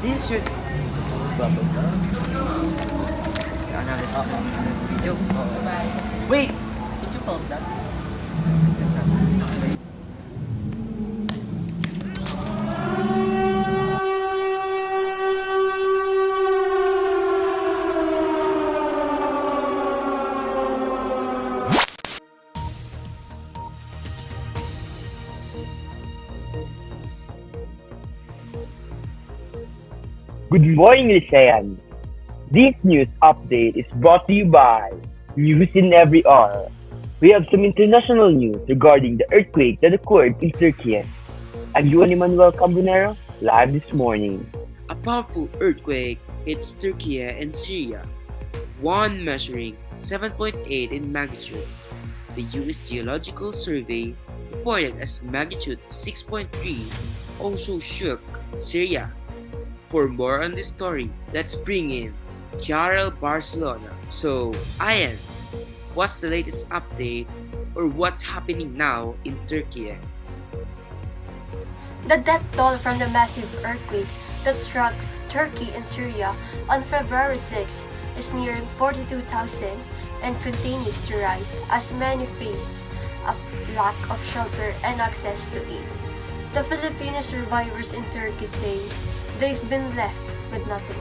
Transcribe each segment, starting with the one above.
This should analysis of video. Wait! Did you fold that? It's just that. Good morning, Lisayan. This news update is brought to you by News in Every Hour. We have some international news regarding the earthquake that occurred in Turkey. I'm Juan Emmanuel Cambonero, live this morning. A powerful earthquake hits Turkey and Syria, one measuring 7.8 in magnitude. The U.S. Geological Survey reported as magnitude 6.3 also shook Syria. For more on this story, let's bring in Chiarel Barcelona. So, Ian, what's the latest update or what's happening now in Turkey? The death toll from the massive earthquake that struck Turkey and Syria on February 6 is nearing 42,000 and continues to rise as many face a lack of shelter and access to aid. The Filipino survivors in Turkey say they've been left with nothing.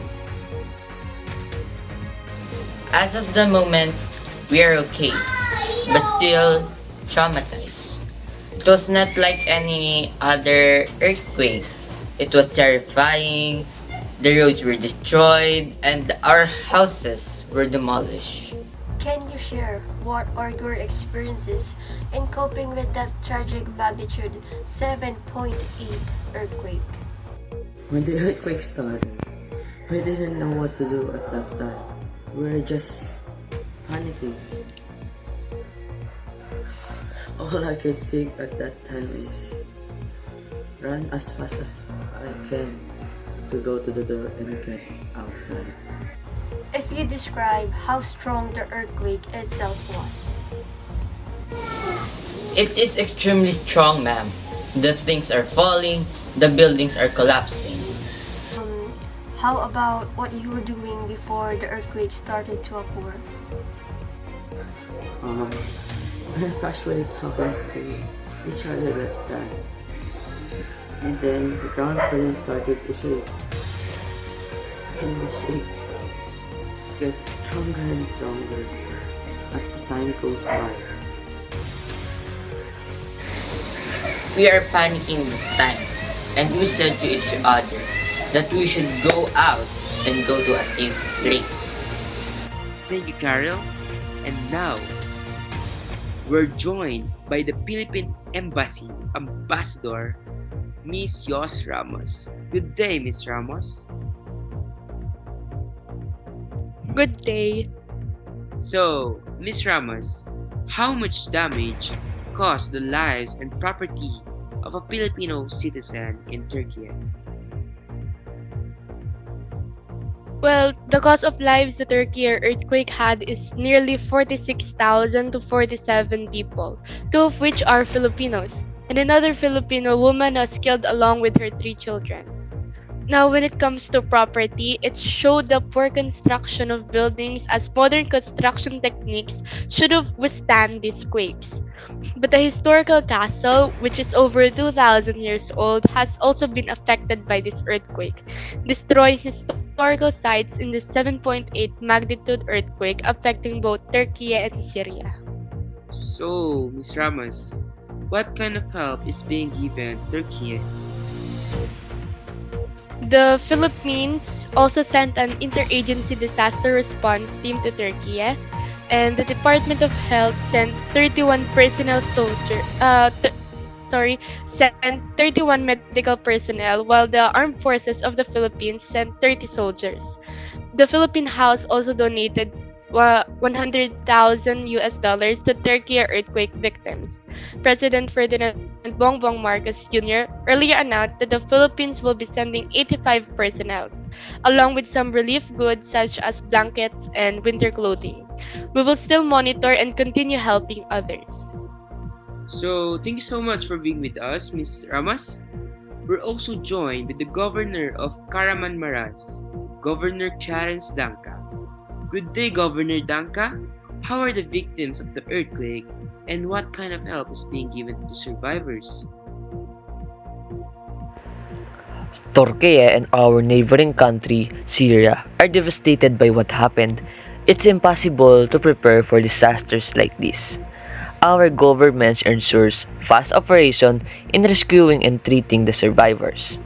As of the moment, we are okay, but still traumatized. It was not like any other earthquake. It was terrifying, the roads were destroyed, and our houses were demolished. Can you share what are your experiences in coping with that tragic magnitude 7.8 earthquake? When the earthquake started, we didn't know what to do at that time. We were just panicking. All I could think at that time is run as fast as I can to go to the door and get outside. If you describe how strong the earthquake itself was. It is extremely strong, ma'am. The things are falling, the buildings are collapsing. How about what you were doing before the earthquake started to occur? We were casually talking to each other that time. And then the ground suddenly started to shake. And the shake gets stronger and stronger as the time goes by. We are panicking this time, and we said to each other that we should go out and go to a safe place. Thank you, Carol. And now, we're joined by the Philippine Embassy Ambassador, Miss Yos Ramos. Good day, Miss Ramos. Good day. So, Miss Ramos, how much damage caused the lives and property of a Filipino citizen in Turkey? Well, the cost of lives the Turkey earthquake had is nearly 46,000 to 47 people, two of which are Filipinos, and another Filipino woman was killed along with her 3 children. Now, when it comes to property, it showed the poor construction of buildings as modern construction techniques should have withstand these quakes. But the historical castle, which is over 2,000 years old, has also been affected by this earthquake, destroying historical sites in the 7.8 magnitude earthquake affecting both Turkey and Syria. So, Miss Ramos, what kind of help is being given to Turkey? The Philippines also sent an interagency disaster response team to Turkey, and the Department of Health sent 31 medical personnel, while the Armed Forces of the Philippines sent 30 soldiers. The Philippine House also donated 100,000 US dollars to Turkey earthquake victims. President Ferdinand Bongbong Marcos Jr. earlier announced that the Philippines will be sending 85 personnel, along with some relief goods such as blankets and winter clothing. We will still monitor and continue helping others. So, thank you so much for being with us, Miss Ramos. We're also joined with the Governor of Kahramanmaraş, Governor Clarence Danca. Good day, Governor Danca. How are the victims of the earthquake and what kind of help is being given to survivors? Turkey and our neighboring country, Syria, are devastated by what happened. It's impossible to prepare for disasters like this. Our government ensures fast operation in rescuing and treating the survivors.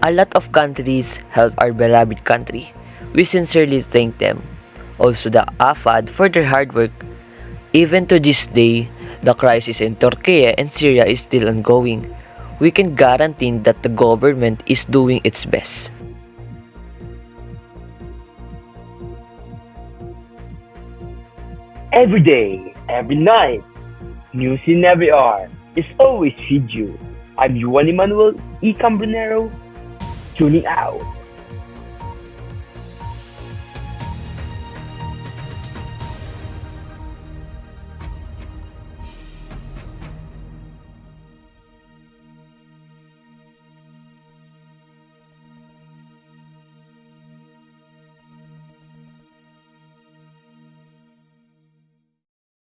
A lot of countries help our beloved country. We sincerely thank them. Also the AFAD for their hard work. Even to this day, the crisis in Turkey and Syria is still ongoing. We can guarantee that the government is doing its best. Every day, every night, news in every hour is always feed you. I'm Juan Emmanuel E. Cambronero, tuning out.